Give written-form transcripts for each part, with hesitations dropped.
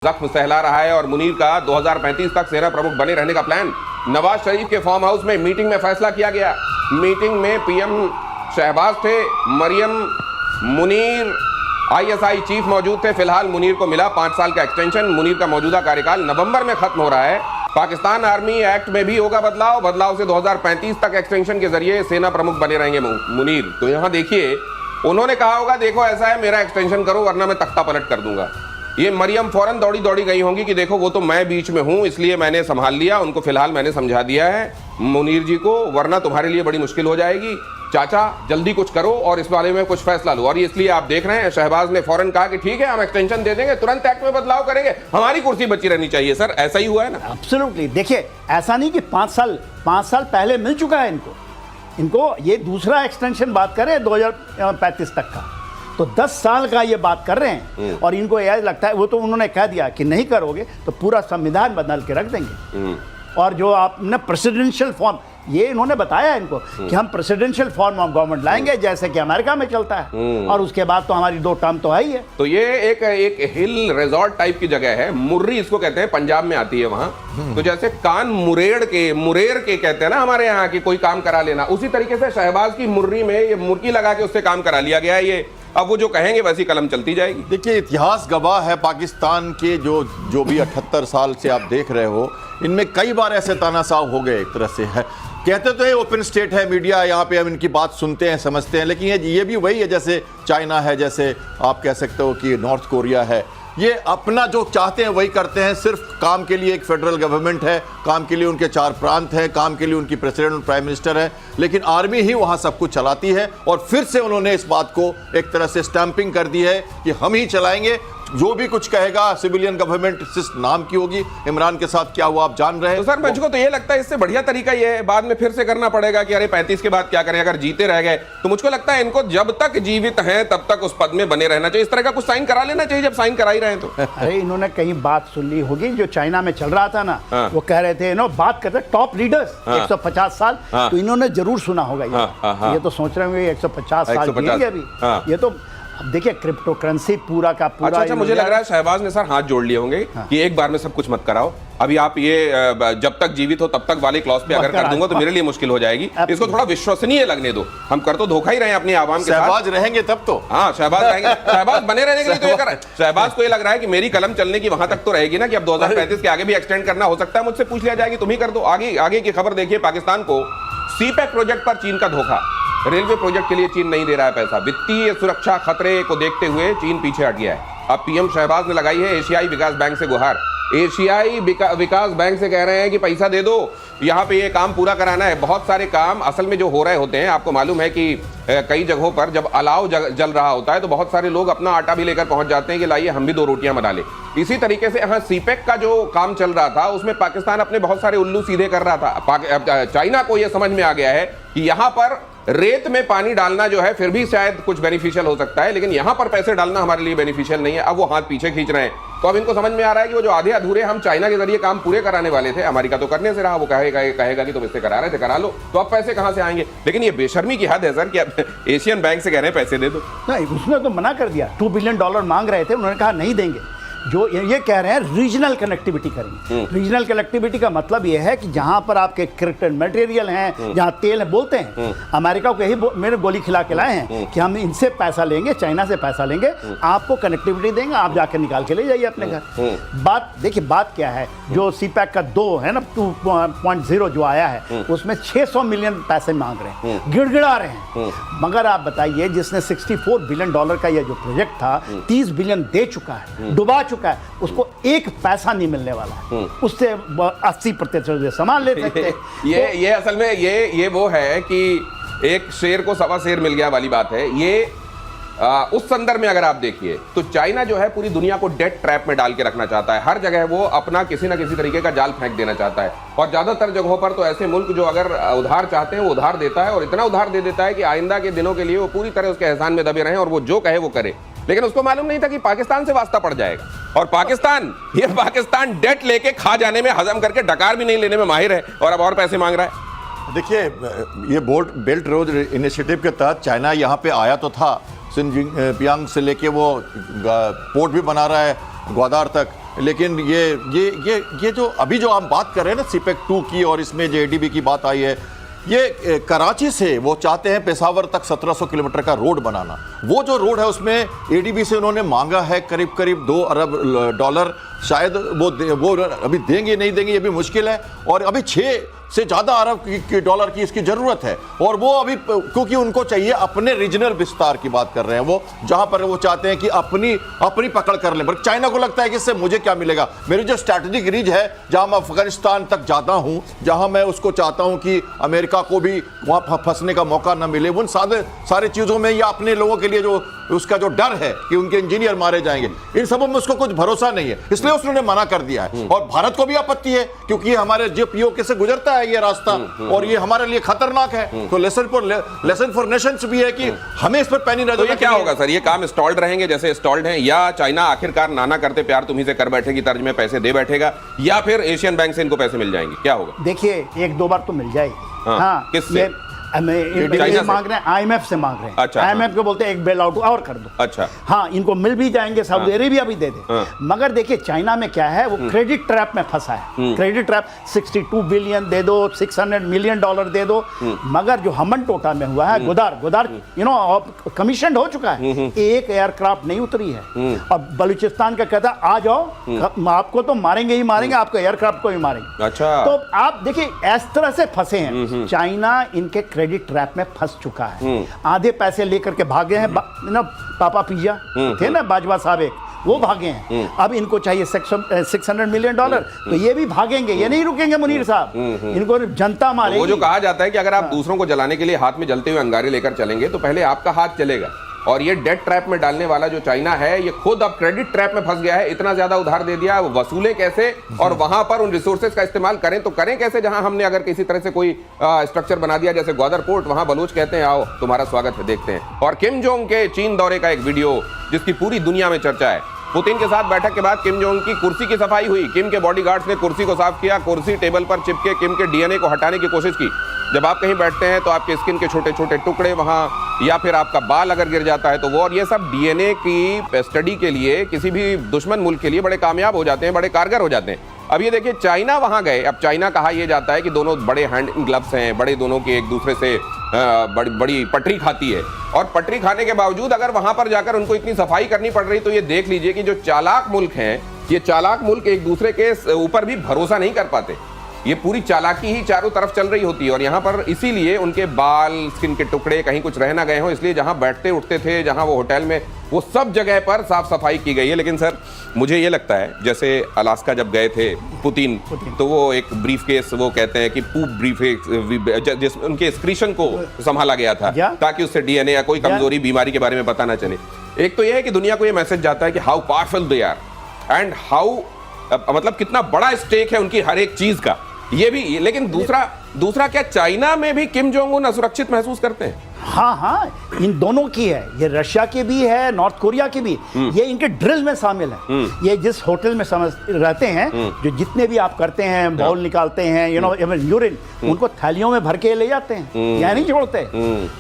जख्म सहला रहा है और मुनीर का 2035 तक सेना प्रमुख बने रहने का प्लान। नवाज शरीफ के फार्म हाउस में मीटिंग में फैसला किया गया। मीटिंग में पीएम शहबाज थे, मरियम, मुनीर, आईएसआई चीफ मौजूद थे। फिलहाल मुनीर को मिला 5 साल का एक्सटेंशन। मुनीर का मौजूदा कार्यकाल नवंबर में खत्म हो रहा है। पाकिस्तान आर्मी एक्ट में भी होगा बदलाव से 2035 तक एक्सटेंशन के जरिए सेना प्रमुख बने रहेंगे मुनीर। तो यहां देखिए, उन्होंने कहा होगा देखो ऐसा है, मेरा एक्सटेंशन करो वरना मैं तख्ता पलट कर दूंगा। ये मरियम फौरन दौड़ी गई होंगी कि देखो वो तो मैं बीच में हूं, इसलिए मैंने संभाल लिया, उनको फिलहाल मैंने समझा दिया है मुनीर जी को, वरना तुम्हारे लिए बड़ी मुश्किल हो जाएगी। चाचा जल्दी कुछ करो और इस बारे में कुछ फैसला लो। और इसलिए आप देख रहे हैं शहबाज ने फौरन कहा कि ठीक है हम एक्सटेंशन दे देंगे, तुरंत एक्ट में बदलाव करेंगे, हमारी कुर्सी बची रहनी चाहिए। सर ऐसा ही हुआ है ना? एब्सोल्युटली। देखिए ऐसा नहीं कि 5 साल पहले मिल चुका है इनको ये दूसरा एक्सटेंशन बात करें 2035 तक का, तो 10 साल का ये बात कर रहे हैं। और इनको यह लगता है, वो तो उन्होंने कह दिया कि नहीं करोगे तो पूरा संविधान बदल के रख देंगे। और जो आपने प्रेसिडेंशियल फॉर्म, ये इन्होंने बताया इनको कि हम प्रेसिडेंशियल फॉर्म ऑफ गवर्नमेंट लाएंगे जैसे कि अमेरिका में चलता है, और उसके बाद तो हमारी 2 टर्म तो है ही है। तो ये एक हिल रिजॉर्ट टाइप की जगह है, मुर्री इसको कहते हैं, पंजाब में आती है वहां। तो जैसे कान मुरेर के कहते हैं ना हमारे यहाँ की कोई काम करा लेना, उसी तरीके से शहबाज की मुर्री में ये मुर्गी लगा के उससे काम करा लिया गया है। ये अब वो जो कहेंगे वैसी कलम चलती जाएगी। देखिए इतिहास गवाह है, पाकिस्तान के जो भी 78 साल से आप देख रहे हो, इनमें कई बार ऐसे तानाशाह हो गए। एक तरह से है, कहते तो ये ओपन स्टेट है, मीडिया यहाँ पे हम इनकी बात सुनते हैं समझते हैं, लेकिन ये भी वही है जैसे चाइना है, जैसे आप कह सकते हो कि नॉर्थ कोरिया है। ये अपना जो चाहते हैं वही करते हैं, सिर्फ काम के लिए एक फेडरल गवर्नमेंट है, काम के लिए उनके 4 प्रांत हैं, काम के लिए उनकी प्रेसिडेंट और प्राइम मिनिस्टर है, लेकिन आर्मी ही वहाँ सब कुछ चलाती है। और फिर से उन्होंने इस बात को एक तरह से स्टैंपिंग कर दी है कि हम ही चलाएंगे, जो भी कुछ कहेगा सिविलियन गवर्नमेंट नाम की होगी। इमरान के साथ क्या हुआ आप जान रहे हैं। तो सर मुझको तो ये लगता है इससे बढ़िया तरीका ये है, बाद में फिर से करना पड़ेगा कि अरे 35 के बाद क्या करें, अगर जीते रह गए तो मुझको लगता है इनको जब तक जीवित हैं तब तक उस पद में बने रहना चाहिए। इस तरह का कुछ साइन करा लेना चाहिए जब साइन करा ही रहे तो। अरे इन्होंने कहीं बात सुन ली होगी, जो चाइना में चल रहा था ना, वो कह रहे थे बात करते टॉप लीडर्स 150 साल, तो इन्होंने जरूर सुना होगा ये तो सोच रहे होंगे 150 साल जिएंगे अभी। ये तो अब देखिए क्रिप्टो करेंसी पूरा का पूरा। अच्छा मुझे लग रहा है शहबाज ने सर हाथ जोड़ लिए होंगे कि एक बार में सब कुछ मत कराओ, अभी आप ये जब तक जीवित हो तब तक वाले क्लॉज पे अगर कर दूंगा तो मेरे लिए मुश्किल हो जाएगी। इसको थोड़ा विश्वसनीय लगने दो, हम कर तो धोखा ही रहे हैं अपनी आवाम के साथ। शहबाज रहेंगे तब तो, हाँ शहबाज रहेंगे, शहबाज बने रहने के लिए तो ये कर रहा है। शहबाज को ये लग रहा है कि मेरी कलम चलने की वहां तक तो रहेगी ना, कि अब 2035 के आगे भी एक्सटेंड करना हो सकता है, मुझसे पूछ लिया जाएगी तुम ही कर दो। आगे की खबर देखिए, पाकिस्तान को सीपैक प्रोजेक्ट पर चीन का धोखा। रेलवे प्रोजेक्ट के लिए चीन नहीं दे रहा है पैसा। वित्तीय सुरक्षा खतरे को देखते हुए चीन पीछे हट गया है। अब पीएम शहबाज ने लगाई है एशियाई विकास बैंक से गुहार। एशियाई विकास बैंक से कह रहे हैं कि पैसा दे दो, यहाँ पे ये काम पूरा कराना है। बहुत सारे काम असल में जो हो रहे होते हैं, आपको मालूम है कि कई जगहों पर जब अलाव जल रहा होता है तो बहुत सारे लोग अपना आटा भी लेकर पहुंच जाते हैं कि लाइए हम भी 2 रोटियां बना ले। इसी तरीके से यहाँ सीपेक का जो काम चल रहा था उसमें पाकिस्तान अपने बहुत सारे उल्लू सीधे कर रहा था। चाइना को यह समझ में आ गया है कि यहाँ पर रेत में पानी डालना जो है फिर भी शायद कुछ बेनिफिशियल हो सकता है, लेकिन यहां पर पैसे डालना हमारे लिए बेनिफिशियल नहीं है। अब वो हाथ पीछे खींच रहे हैं। तो अब इनको समझ में आ रहा है कि वो जो आधे अधूरे हम चाइना के जरिए काम पूरे कराने वाले थे, अमेरिका तो करने से रहा, वो कहेगा कि तुम इससे करा रहे थे, करा लो, तो अब पैसे कहां से आएंगे। लेकिन ये बेशर्मी की हद है सर कि अब एशियन बैंक से कह रहे हैं पैसे दे दो। नहीं, उसने तो मना कर दिया। $2 बिलियन मांग रहे थे, उन्होंने कहा नहीं देंगे। जो ये कह रहे हैं रीजनल कनेक्टिविटी करेंगे। रीजनल कनेक्टिविटी का मतलब ये है कि जहां पर आपके क्रिटिकल मटेरियल हैं, जहां तेल है, बोलते हैं अमेरिका को यही मेरे गोली खिला के लाए हैं कि हम इनसे पैसा लेंगे, चाइना से पैसा लेंगे, आपको कनेक्टिविटी देंगे, आप जाकर निकाल के ले जाइए अपने घर। बात देखिए, बात क्या है, जो सीपैक का 2 है ना 2.0 जो आया है, उसमें 600 मिलियन पैसे मांग रहे हैं, गिड़गिड़ा रहे हैं। मगर आप बताइए, जिसने $64 बिलियन का ये जो प्रोजेक्ट था 30 बिलियन दे चुका है, डुबा चुका है, उसको 1 पैसा नहीं मिलने वाला है। उससे 80% सामान ले सकते हैं। ये असल में ये वो है कि एक शेर को 1.25 शेर मिल गया वाली बात है। ये उस संदर्भ में अगर आप देखिए तो चाइना जो है पूरी दुनिया को डेट ट्रैप में डाल के रखना चाहता है। हर जगह वो अपना किसी ना किसी तरीके का जाल फेंक देना चाहता है, और ज्यादातर जगहों पर तो ऐसे मुल्क जो अगर उधार चाहते हैं वो उधार देता है, और इतना उधार दे देता है कि आइंदा के दिनों के लिए वो पूरी तरह उसके एहसान में दबे रहें और वो जो कहे वो करे। लेकिन उसको मालूम नहीं था कि पाकिस्तान से वास्ता पड़ जाएगा, और पाकिस्तान डेट लेके खा जाने में, हजम करके डकार भी नहीं लेने में माहिर है, और अब और पैसे मांग रहा है। देखिए ये बेल्ट रोड इनिशिएटिव के तहत चाइना यहाँ पे आया तो था, सिनजियांग से लेके वो पोर्ट भी बना रहा है ग्वादार तक, लेकिन ये जो अभी जो हम बात कर रहे हैं ना सीपेक 2 की, और इसमें जो एडीबी की बात आई है, ये कराची से वो चाहते हैं पेशावर तक 1700 किलोमीटर का रोड बनाना। वो जो रोड है उसमें एडीबी से उन्होंने मांगा है करीब करीब $2 अरब। शायद वो अभी देंगे नहीं देंगे ये भी मुश्किल है, और अभी 6 से ज़्यादा अरब की डॉलर की इसकी ज़रूरत है। और वो अभी क्योंकि उनको चाहिए अपने रीजनल विस्तार की बात कर रहे हैं वो, जहाँ पर वो चाहते हैं कि अपनी पकड़ कर लें। पर चाइना को लगता है कि इससे मुझे क्या मिलेगा, मेरी जो स्ट्रैटेजिक रीज है जहाँ मैं अफगानिस्तान तक जाता हूँ, जहाँ मैं उसको चाहता हूँ कि अमेरिका को भी वहाँ फंसने का मौका न मिले, उन सारे चीज़ों में या अपने लोगों के लिए जो उसका जो डर है कि उनके इंजीनियर मारे जाएंगे, इन सबों में उसको कुछ भरोसा नहीं है, इसलिए उसने मना कर दिया है। और भारत को भी आपत्ति है क्योंकि हमारे जो पीओके से गुजरता है ये रास्ता, और ये हमारे लिए खतरनाक है। तो लेसन फॉर नेशंस भी है कि हमें इस पर पैनी नजर। तो ये क्या होगा सर, ये काम स्टॉल्ड रहेंगे जैसे स्टॉल्ड हैं, या चाइना आखिरकार नाना करते प्यार तुम्ही से कर बैठेगी तर्ज में पैसे दे बैठेगा, या फिर एशियन बैंक से इनको पैसे मिल जाएंगे, क्या होगा? देखिए 1-2 बार तो मिल जाएगी। हाँ, किससे? ये मांग रहे हैं, IMF से मांग रहे हैं। अच्छा, IMF को बोलते हैं एक बेल आउट और कर दो। अच्छा, हाँ, इनको मिल भी जाएंगे, सऊदी अरेबिया भी दे दे। मगर देखिए चाइना में क्या है, वो क्रेडिट ट्रैप में फंसा है। क्रेडिट ट्रैप 62 बिलियन दे दो, $600 मिलियन दे दो, मगर जो हमन टोटा में हुआ है, गुदार कमीशन हो चुका है, एक एयरक्राफ्ट नहीं उतरी है। और बलूचिस्तान का कहता आ जाओ, आपको तो मारेंगे ही मारेंगे, आपको एयरक्राफ्ट को भी मारेंगे। अच्छा, तो आप देखिए इस तरह से फंसे हैं। चाइना इनके क्रेडिट ट्रैप में फंस चुका है। आधे पैसे लेकर के भागे हैं ना, पापा पिज्जा थे ना बाजवा साहब, एक वो भागे हैं। अब इनको चाहिए $600 मिलियन, तो ये भी भागेंगे, ये नहीं रुकेंगे मुनीर साहब, इनको जनता मारेगी। वो जो कहा जाता है कि अगर आप दूसरों को जलाने के लिए हाथ में जलते हुए अंगारे लेकर चलेंगे तो पहले आपका हाथ चलेगा। और ये डेट ट्रैप में डालने वाला जो चाइना है, ये खुद अब क्रेडिट ट्रैप में फंस गया है। इतना ज्यादा उधार दे दिया, वो वसूले कैसे, और वहां पर उन रिसोर्सेज का इस्तेमाल करें तो करें कैसे, जहां हमने अगर किसी तरह से कोई स्ट्रक्चर बना दिया, जैसे ग्वादर पोर्ट, वहां बलूच कहते हैं आओ तुम्हारा स्वागत है, देखते हैं। और किम जोंग के चीन दौरे का एक वीडियो जिसकी पूरी दुनिया में चर्चा है। पुतिन के साथ बैठक के बाद किम जोंग की कुर्सी की सफाई हुई। किम के बॉडीगार्ड्स ने कुर्सी को साफ किया, कुर्सी टेबल पर चिपके किम के डीएनए को हटाने की कोशिश की। जब आप कहीं बैठते हैं तो आपके स्किन के छोटे छोटे टुकड़े वहां, या फिर आपका बाल अगर गिर जाता है तो वो, और ये सब डीएनए की स्टडी के लिए किसी भी दुश्मन मुल्क के लिए बड़े कामयाब हो जाते हैं, बड़े कारगर हो जाते हैं। अब ये देखिए चाइना वहां गए। अब चाइना कहा यह जाता है कि दोनों बड़े हैंड ग्लव्स हैं, बड़े दोनों की एक दूसरे से बड़ी पटरी खाती है, और पटरी खाने के बावजूद अगर वहां पर जाकर उनको इतनी सफाई करनी पड़ रही, तो ये देख लीजिए कि जो चालाक मुल्क हैं, ये चालाक मुल्क एक दूसरे के ऊपर भी भरोसा नहीं कर पाते। ये पूरी चालाकी ही चारों तरफ चल रही होती है, और यहाँ पर इसीलिए उनके बाल, स्किन के टुकड़े कहीं कुछ रह ना गए हों, इसलिए जहाँ बैठते उठते थे, जहाँ वो होटल में, वो सब जगह पर साफ सफाई की गई है। लेकिन सर मुझे ये लगता है जैसे अलास्का जब गए थे पुतिन, तो वो एक ब्रीफ केस, वो कहते हैं कि पूप ब्रीफ, उनके एक्सक्रीशन को संभाला गया था ताकि उससे डीएनए या कोई कमजोरी बीमारी के बारे में पता ना चले। एक तो यह है कि दुनिया को यह मैसेज जाता है कि how powerful they are, and how मतलब कितना बड़ा स्टेक है उनकी हर एक चीज का, ये भी। लेकिन दूसरा क्या चाइना में भी किम जोंग उन असुरक्षित महसूस करते हैं? हाँ हाँ, इन दोनों की है, ये रशिया की भी है, नॉर्थ कोरिया की भी, ये इनके ड्रिल में शामिल है। ये जिस होटल में रहते हैं, जो जितने भी आप करते हैं, बाउल निकालते हैं, यूरिन, उनको थैलियों में भर के ले जाते हैं, या नहीं छोड़ते।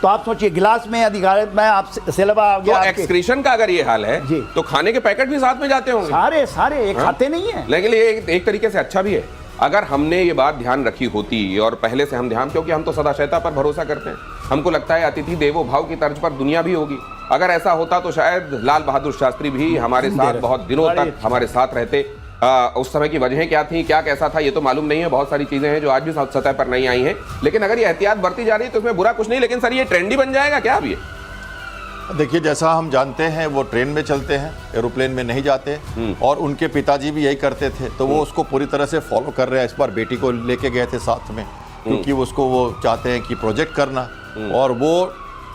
तो आप सोचिए गिलास में अधिकार में आप सेलबा आ गया, एक्सक्रीशन का अगर ये हाल है तो खाने के पैकेट भी साथ में जाते होंगे, सारे ये खाते नहीं है। लेकिन ये एक तरीके से अच्छा भी है। अगर हमने ये बात ध्यान रखी होती, और पहले से हम ध्यान, क्योंकि हम तो सदाशयता पर भरोसा करते हैं, हमको लगता है अतिथि देवो भाव की तर्ज पर दुनिया भी होगी। अगर ऐसा होता तो शायद लाल बहादुर शास्त्री भी हमारे साथ बहुत दिनों तक हमारे साथ रहते। उस समय की वजहें क्या थी, क्या कैसा था, ये तो मालूम नहीं है। बहुत सारी चीजें हैं जो आज भी सतह पर नहीं आई हैं, लेकिन अगर ये एहतियात बरती जा रही है तो उसमें बुरा कुछ नहीं। लेकिन सर ये ट्रेंडी बन जाएगा क्या अब ये? देखिए जैसा हम जानते हैं वो ट्रेन में चलते हैं, एरोप्लेन में नहीं जाते, और उनके पिताजी भी यही करते थे, तो वो उसको पूरी तरह से फॉलो कर रहे हैं। इस बार बेटी को लेके गए थे साथ में, क्योंकि उसको वो चाहते हैं कि प्रोजेक्ट करना, और वो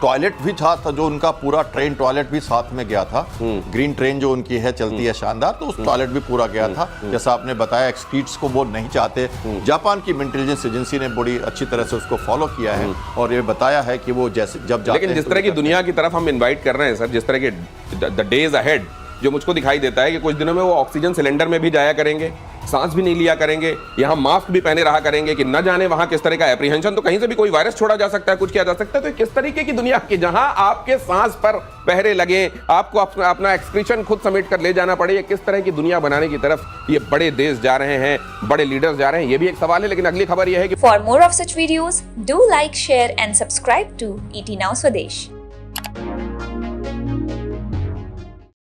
टॉयलेट भी था जो उनका पूरा ट्रेन टॉयलेट भी साथ में गया था। ग्रीन ट्रेन जो उनकी है चलती है शानदार, तो उस टॉयलेट भी पूरा गया था। जैसा आपने बताया एक्सक्रीट्स को वो नहीं चाहते। जापान की इंटेलिजेंस एजेंसी ने बड़ी अच्छी तरह से उसको फॉलो किया है, और ये बताया है कि वो जैसे जब जाते लेकिन जिस तरह की दुनिया की तरफ हम इन्वाइट कर रहे हैं सर, जिस तरह के द डेज अहेड, जो मुझको दिखाई देता है कि कुछ दिनों में वो ऑक्सीजन सिलेंडर में भी जाया करेंगे, सांस भी नहीं लिया करेंगे, यहाँ मास्क भी पहने रहा करेंगे कि न जाने वहां किस तरह का एप्रीहेंशन, तो कहीं से भी कोई वायरस छोड़ा जा सकता है, कुछ किया जा सकता है। तो किस तरीके की दुनिया की जहां आपके सांस पर पहरे लगे, आपको अपना एक्सक्रीशन खुद समेट कर ले जाना पड़े, ये किस तरह की दुनिया बनाने की तरफ ये बड़े देश जा रहे हैं, बड़े लीडर्स जा रहे हैं, ये भी एक सवाल है। लेकिन अगली खबर यह है कि For more of such videos, do like, share and subscribe to ET Now Swadesh.